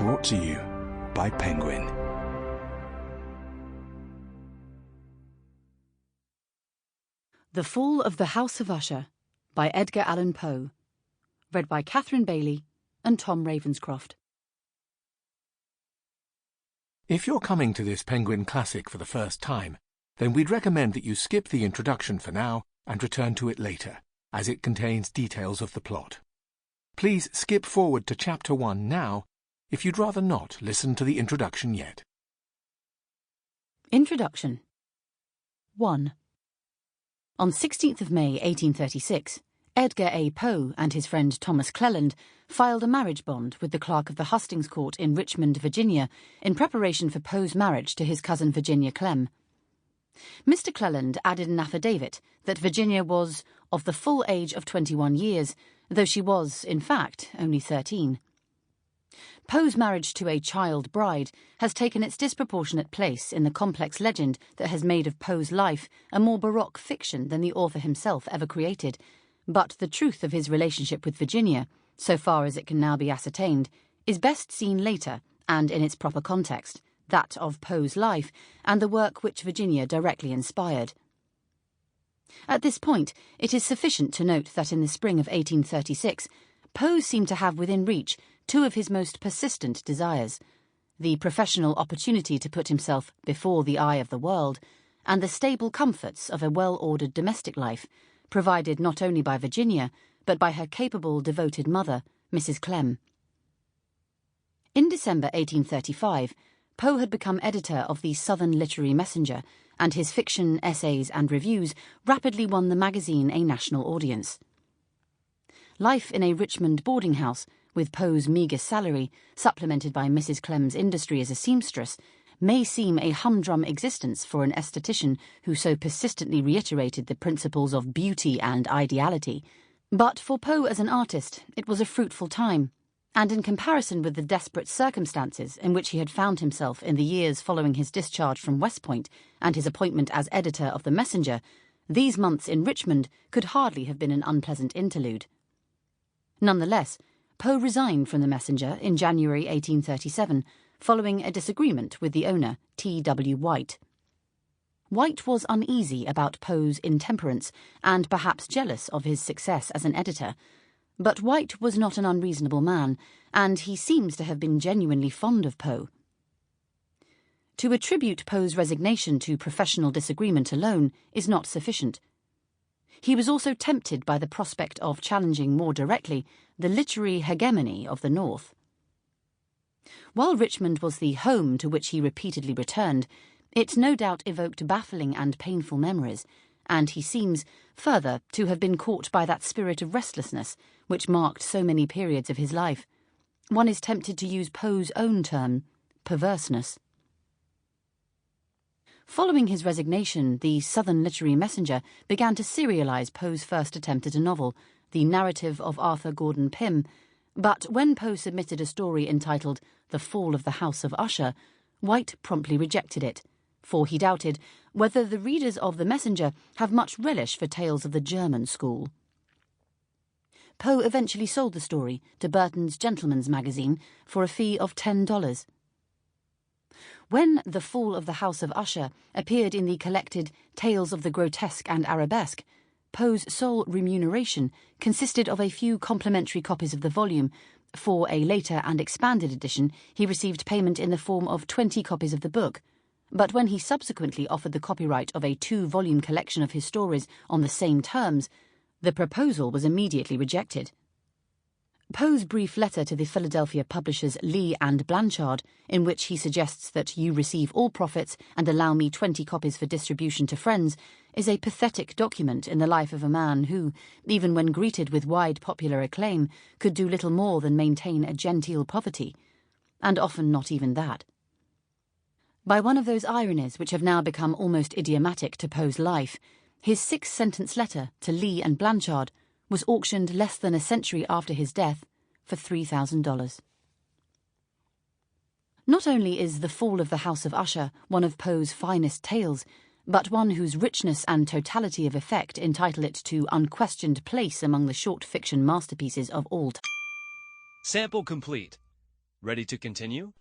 Brought to you by Penguin. The Fall of the House of Usher by Edgar Allan Poe. Read by Catherine Bailey and Tom Ravenscroft. If you're coming to this Penguin classic for the first time, then we'd recommend that you skip the introduction for now and return to it later, as it contains details of the plot. Please skip forward to Chapter 1 now, if you'd rather not listen to the introduction yet. Introduction 1. On 16th of May 1836, Edgar A. Poe and his friend Thomas Cleland filed a marriage bond with the clerk of the Hustings Court in Richmond, Virginia, in preparation for Poe's marriage to his cousin Virginia Clem. Mr. Cleland added an affidavit that Virginia was of the full age of 21 years, though she was, in fact, only 13. Poe's marriage to a child bride has taken its disproportionate place in the complex legend that has made of Poe's life a more baroque fiction than the author himself ever created, but the truth of his relationship with Virginia, so far as it can now be ascertained, is best seen later and in its proper context, that of Poe's life and the work which Virginia directly inspired. At this point, it is sufficient to note that in the spring of 1836, Poe seemed to have within reach two of his most persistent desires: the professional opportunity to put himself before the eye of the world, and the stable comforts of a well-ordered domestic life, provided not only by Virginia, but by her capable, devoted mother, Mrs. Clem. In December 1835, Poe had become editor of the Southern Literary Messenger, and his fiction, essays, and reviews rapidly won the magazine a national audience. Life in a Richmond boarding house, with Poe's meagre salary, supplemented by Mrs. Clem's industry as a seamstress, may seem a humdrum existence for an aesthetician who so persistently reiterated the principles of beauty and ideality, but for Poe as an artist it was a fruitful time, and in comparison with the desperate circumstances in which he had found himself in the years following his discharge from West Point and his appointment as editor of the Messenger, these months in Richmond could hardly have been an unpleasant interlude. Nonetheless, Poe resigned from the Messenger in January 1837, following a disagreement with the owner, T.W. White. White was uneasy about Poe's intemperance and perhaps jealous of his success as an editor, but White was not an unreasonable man, and he seems to have been genuinely fond of Poe. To attribute Poe's resignation to professional disagreement alone is not sufficient. He was also tempted by the prospect of challenging more directly the literary hegemony of the North. While Richmond was the home to which he repeatedly returned, it no doubt evoked baffling and painful memories, and he seems, further, to have been caught by that spirit of restlessness which marked so many periods of his life. One is tempted to use Poe's own term, perverseness. Following his resignation, the Southern Literary Messenger began to serialize Poe's first attempt at a novel, The Narrative of Arthur Gordon Pym, but when Poe submitted a story entitled The Fall of the House of Usher, White promptly rejected it, for he doubted whether the readers of The Messenger have much relish for tales of the German school. Poe eventually sold the story to Burton's Gentleman's Magazine for a fee of $10. When The Fall of the House of Usher appeared in the collected Tales of the Grotesque and Arabesque, Poe's sole remuneration consisted of a few complimentary copies of the volume. For a later and expanded edition, he received payment in the form of 20 copies of the book, but when he subsequently offered the copyright of a 2-volume collection of his stories on the same terms, the proposal was immediately rejected. Poe's brief letter to the Philadelphia publishers Lee and Blanchard, in which he suggests that you receive all profits and allow me 20 copies for distribution to friends, is a pathetic document in the life of a man who, even when greeted with wide popular acclaim, could do little more than maintain a genteel poverty, and often not even that. By one of those ironies which have now become almost idiomatic to Poe's life, his 6-sentence letter to Lee and Blanchard was auctioned less than a century after his death for $3,000. Not only is The Fall of the House of Usher one of Poe's finest tales, but one whose richness and totality of effect entitle it to unquestioned place among the short fiction masterpieces of all time. Sample complete. Ready to continue?